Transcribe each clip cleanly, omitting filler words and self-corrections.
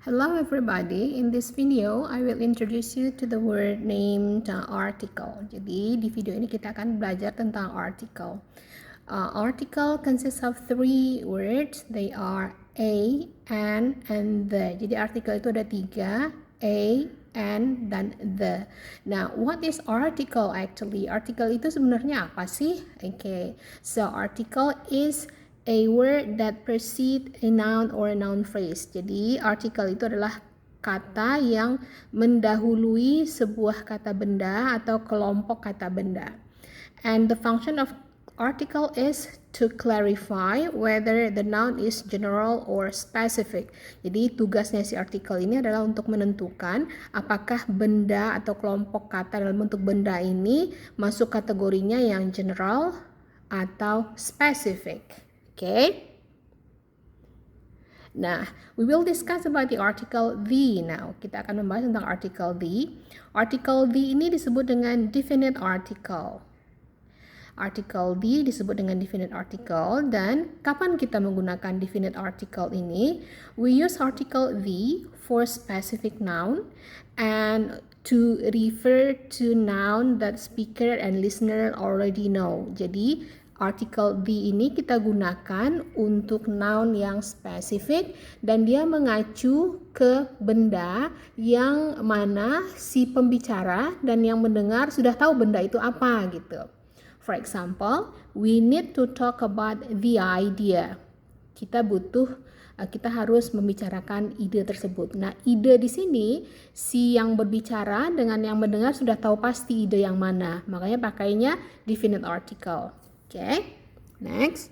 Hello everybody, in this video I will introduce you to the word named article. Jadi di video ini kita akan belajar tentang article. Article consists of three words. They are a, an, and the. Jadi article itu ada tiga, a, and, dan the. Now, what is article actually? Article itu sebenarnya apa sih? Okay, so article is a word that precedes a noun or a noun phrase. Jadi artikel itu adalah kata yang mendahului sebuah kata benda atau kelompok kata benda. And the function of article is to clarify whether the noun is general or specific. Jadi tugasnya si artikel ini adalah untuk menentukan apakah benda atau kelompok kata dalam bentuk benda ini masuk kategorinya yang general atau specific. Okay. Nah, we will discuss about the article the now. Kita akan membahas tentang article the. Article the ini disebut dengan definite article. Article the disebut dengan definite article, dan kapan kita menggunakan definite article ini? We use article the for specific noun and to refer to noun that speaker and listener already know. Jadi article the ini kita gunakan untuk noun yang spesifik dan dia mengacu ke benda yang mana si pembicara dan yang mendengar sudah tahu benda itu apa gitu. For example, we need to talk about the idea. Kita harus membicarakan ide tersebut. Nah, ide di sini si yang berbicara dengan yang mendengar sudah tahu pasti ide yang mana. Makanya pakainya definite article. Okay, next.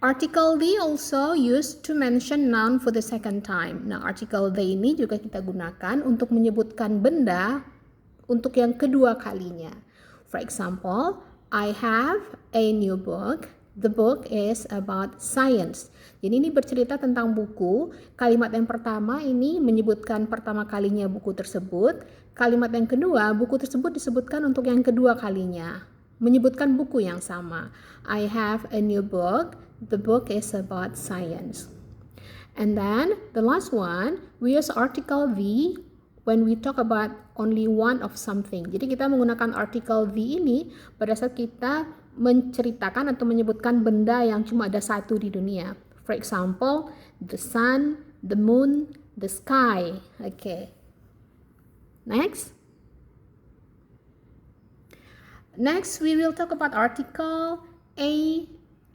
Article the also used to mention noun for the second time. Nah, article the ini juga kita gunakan untuk menyebutkan benda untuk yang kedua kalinya. For example, I have a new book. The book is about science. Jadi ini bercerita tentang buku. Kalimat yang pertama ini menyebutkan pertama kalinya buku tersebut. Kalimat yang kedua, buku tersebut disebutkan untuk yang kedua kalinya, menyebutkan buku yang sama. I have a new book. The book is about science. And then the last one, we use article the when we talk about only one of something. Jadi kita menggunakan article the ini pada saat kita menceritakan atau menyebutkan benda yang cuma ada satu di dunia. For example, the sun, the moon, the sky. Okay. Next. Next, we will talk about article a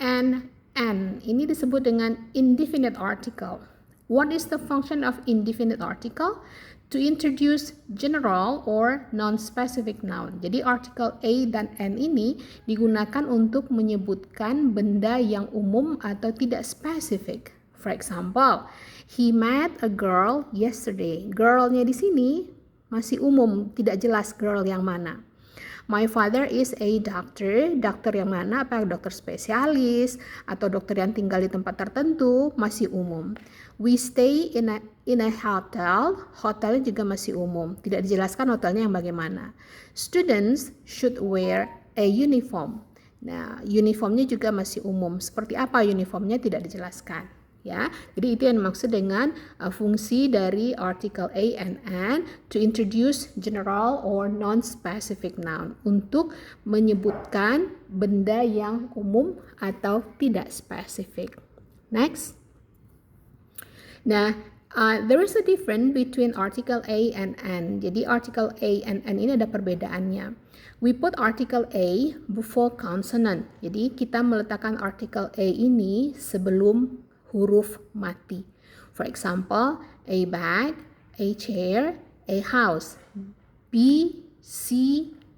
and an. Ini disebut dengan indefinite article. What is the function of indefinite article? To introduce general or non-specific noun. Jadi article a dan an ini digunakan untuk menyebutkan benda yang umum atau tidak spesifik. For example, he met a girl yesterday. Girl-nya di sini masih umum, tidak jelas girl yang mana. My father is a doctor. Dokter yang mana? Apa dokter spesialis atau dokter yang tinggal di tempat tertentu? Masih umum. We stay in a hotel. Hotelnya juga masih umum. Tidak dijelaskan hotelnya yang bagaimana. Students should wear a uniform. Nah, uniformnya juga masih umum. Seperti apa uniformnya tidak dijelaskan. Ya, jadi itu yang dimaksud dengan fungsi dari article a and an, to introduce general or non-specific noun, untuk menyebutkan benda yang umum atau tidak spesifik. Next. Nah, there is a difference between article a and an. Jadi article a and an ini ada perbedaannya. We put article a before consonant. Jadi kita meletakkan article a ini sebelum huruf mati. For example, a bag, a chair, a house. B, C,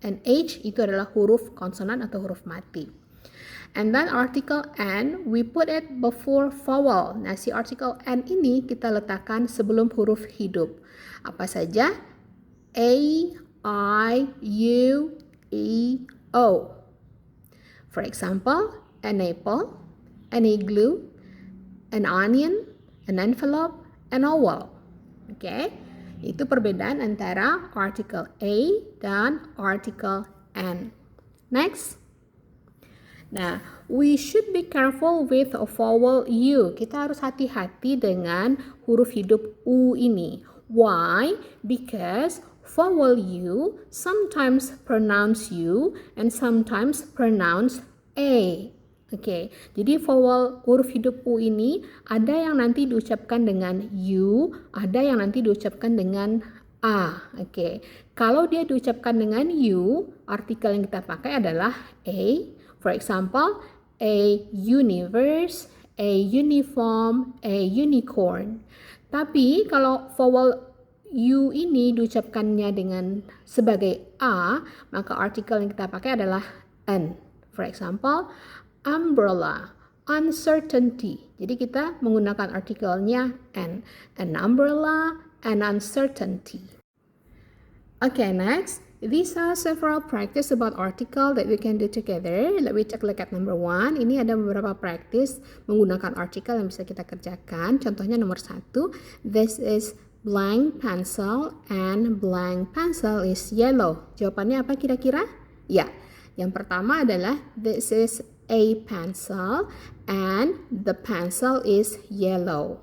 and H itu adalah huruf konsonan atau huruf mati. And then article an, we put it before vowel. Nah, si article an ini kita letakkan sebelum huruf hidup. Apa saja? A, I, U, E, O. For example, an apple, an igloo, an onion, an envelope, an oval. Okay, itu perbedaan antara article a dan article an. Next. Nah, we should be careful with vowel U. Kita harus hati-hati dengan huruf hidup U ini. Why? Because vowel U sometimes pronounce U and sometimes pronounce A. Oke, jadi vowel huruf hidup U ini ada yang nanti diucapkan dengan U, ada yang nanti diucapkan dengan A. Oke, kalau dia diucapkan dengan U, artikel yang kita pakai adalah A. For example, a universe, a uniform, a unicorn. Tapi kalau vowel U ini diucapkannya dengan sebagai A, maka artikel yang kita pakai adalah N. For example, umbrella, uncertainty. Jadi kita menggunakan artikelnya N. An umbrella, an uncertainty. Okay, next. These are several practice about article that we can do together. Let me take a look at number 1. Ini ada beberapa practice menggunakan artikel yang bisa kita kerjakan. Contohnya nomor 1. This is blank pencil and blank pencil is yellow. Jawabannya apa kira-kira? Ya, yang pertama adalah this is a pencil and the pencil is yellow.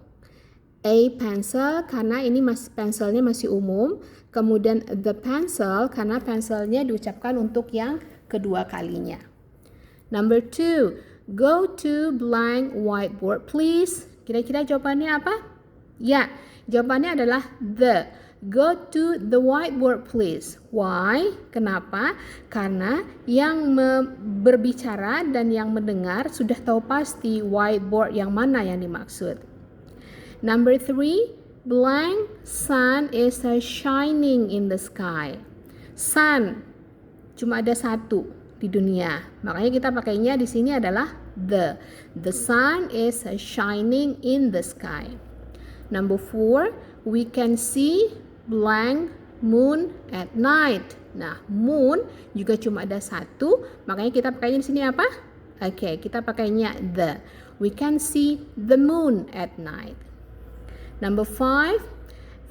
A pencil karena ini pensilnya masih umum, kemudian the pencil karena pensilnya diucapkan untuk yang kedua kalinya. Number 2, go to blank whiteboard please. Kira-kira jawabannya apa? Ya, jawabannya adalah the. Go to the whiteboard please. Why? Kenapa? Karena yang berbicara dan yang mendengar sudah tahu pasti whiteboard yang mana yang dimaksud. Number 3, blank sun is shining in the sky. Sun cuma ada satu di dunia, makanya kita pakainya di sini adalah the. The sun is shining in the sky. Number 4, we can see blank moon at night. Nah, moon juga cuma ada satu, makanya kita pakainya di sini apa? Oke, kita pakainya the. We can see the moon at night. Number 5,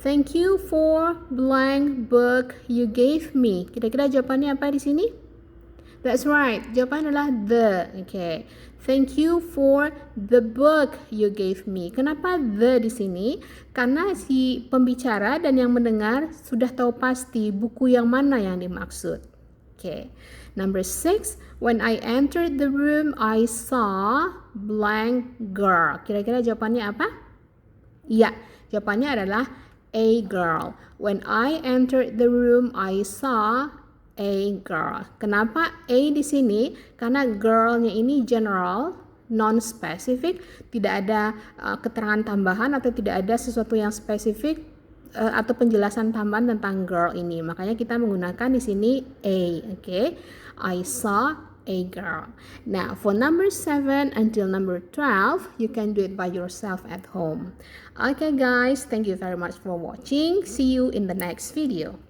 thank you for blank book you gave me. Kira-kira jawabannya apa di sini? That's right, jawabannya adalah the. Okay. Thank you for the book you gave me. Kenapa the di sini? Karena si pembicara dan yang mendengar sudah tahu pasti buku yang mana yang dimaksud. Okay. Number 6, when I entered the room, I saw blank girl. Kira-kira jawabannya apa? Ya, jawabannya adalah a girl. When I entered the room, I saw a girl. Kenapa a di sini? Karena girl-nya ini general, non-specific, tidak ada keterangan tambahan atau tidak ada sesuatu yang spesifik atau penjelasan tambahan tentang girl ini. Makanya kita menggunakan di sini a. Okay? I saw a girl. Now, for number 7 until number 12, you can do it by yourself at home. Okay, guys, thank you very much for watching. See you in the next video.